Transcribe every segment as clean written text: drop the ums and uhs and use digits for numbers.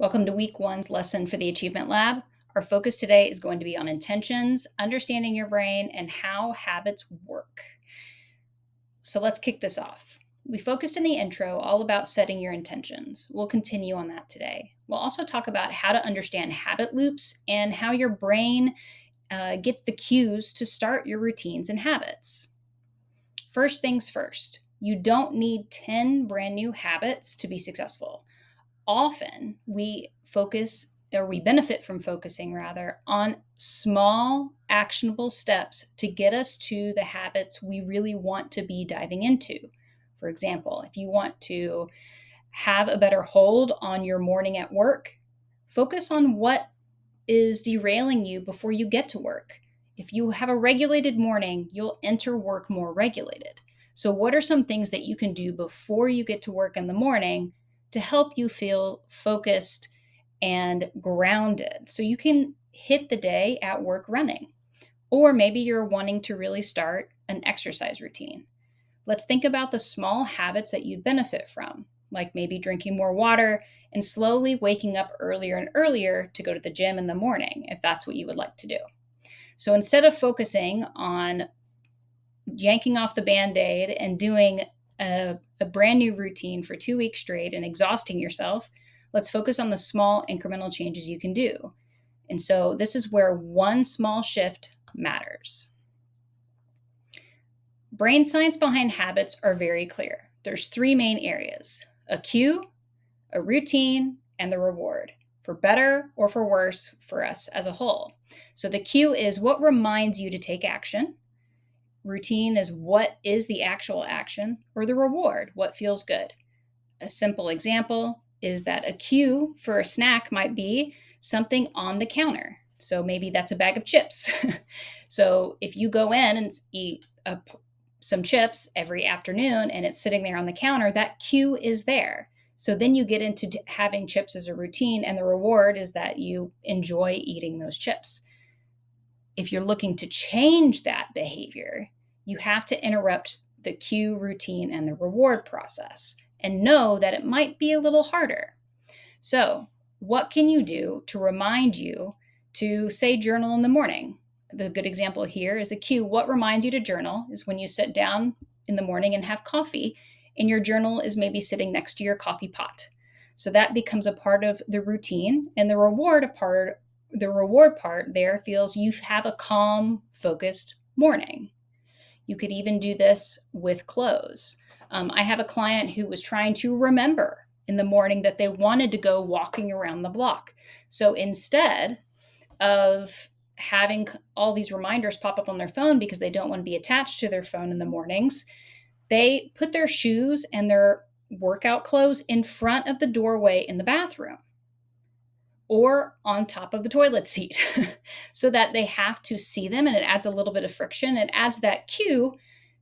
Welcome to week one's lesson for the Achievement Lab. Our focus today is going to be on intentions, understanding your brain, and how habits work. So let's kick this off. We focused in the intro all about setting your intentions. We'll continue on that today. We'll also talk about how to understand habit loops and how your brain gets the cues to start your routines and habits. First things first, you don't need 10 brand new habits to be successful. Often we benefit from focusing rather on small actionable steps to get us to the habits we really want to be diving into. For example, if you want to have a better hold on your morning at work, focus on what is derailing you before you get to work. If you have a regulated morning, you'll enter work more regulated. So what are some things that you can do before you get to work in the morning to help you feel focused and grounded so you can hit the day at work running? Or maybe you're wanting to really start an exercise routine. Let's think about the small habits that you'd benefit from, like maybe drinking more water and slowly waking up earlier and earlier to go to the gym in the morning, if that's what you would like to do. So instead of focusing on yanking off the Band-Aid and doing a brand new routine for 2 weeks straight and exhausting yourself, let's focus on the small incremental changes you can do. And so this is where one small shift matters. Brain science behind habits are very clear. There's 3 main areas: a cue, a routine, and the reward, for better or for worse for us as a whole. So the cue is what reminds you to take action. Routine is what is the actual action, or the reward, what feels good. A simple example is that a cue for a snack might be something on the counter. So maybe that's a bag of chips. So if you go in and eat some chips every afternoon and it's sitting there on the counter, that cue is there. So then you get into having chips as a routine, and the reward is that you enjoy eating those chips. If you're looking to change that behavior, you have to interrupt the cue, routine, and the reward process and know that it might be a little harder. So, what can you do to remind you to, say, journal in the morning? The good example here is a cue. What reminds you to journal is when you sit down in the morning and have coffee, and your journal is maybe sitting next to your coffee pot. So that becomes a part of the routine, and the reward part there feels you have a calm, focused morning. You could even do this with clothes. I have a client who was trying to remember in the morning that they wanted to go walking around the block. So instead of having all these reminders pop up on their phone because they don't want to be attached to their phone in the mornings, they put their shoes and their workout clothes in front of the doorway in the bathroom or on top of the toilet seat so that they have to see them, and it adds a little bit of friction. It adds that cue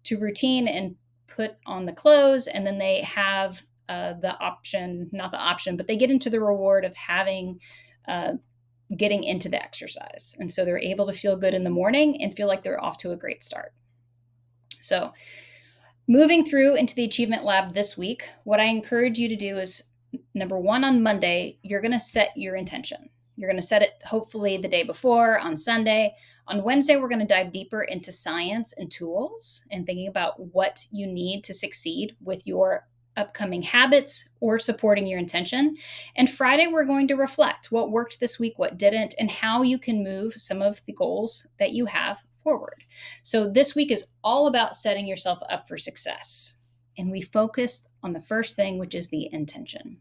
to routine and put on the clothes, and then they have the option, not the option, but they get into the reward of having getting into the exercise. And so they're able to feel good in the morning and feel like they're off to a great start. So moving through into the Achievement Lab this week, what I encourage you to do is, number one, on Monday, you're going to set your intention. You're going to set it hopefully the day before on Sunday. On Wednesday, we're going to dive deeper into science and tools and thinking about what you need to succeed with your upcoming habits or supporting your intention. And Friday, we're going to reflect what worked this week, what didn't, and how you can move some of the goals that you have forward. So this week is all about setting yourself up for success. And we focused on the first thing, which is the intention.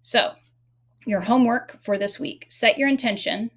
So your homework for this week: set your intention,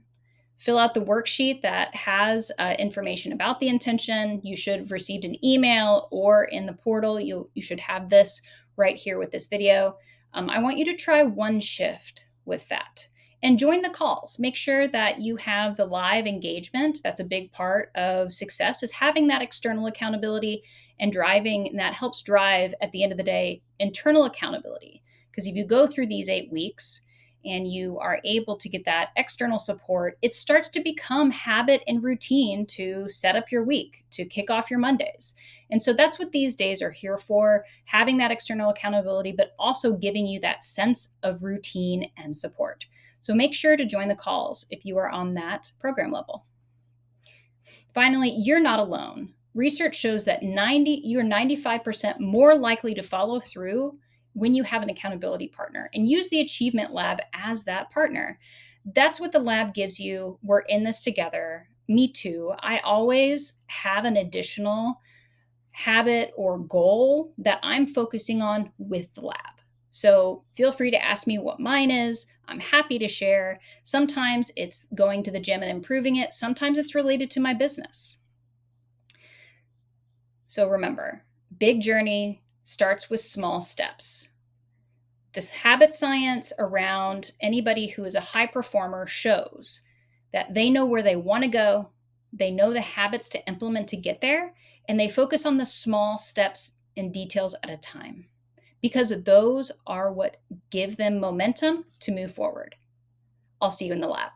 fill out the worksheet that has information about the intention. You should have received an email, or in the portal, you should have this right here with this video. I want you to try one shift with that and join the calls. Make sure that you have the live engagement. That's a big part of success, is having that external accountability and driving, and that helps drive at the end of the day internal accountability. Because if you go through these 8 weeks and you are able to get that external support, it starts to become habit and routine to set up your week, to kick off your Mondays. And so that's what these days are here for, having that external accountability, but also giving you that sense of routine and support. So make sure to join the calls if you are on that program level. Finally, you're not alone. Research shows that you're 95% more likely to follow through when you have an accountability partner, and use the Achievement Lab as that partner. That's what the lab gives you. We're in this together. Me too. I always have an additional habit or goal that I'm focusing on with the lab. So feel free to ask me what mine is. I'm happy to share. Sometimes it's going to the gym and improving it. Sometimes it's related to my business. So remember, big journey starts with small steps. This habit science around anybody who is a high performer shows that they know where they want to go, they know the habits to implement to get there, and they focus on the small steps and details at a time, because those are what give them momentum to move forward. I'll see you in the lab.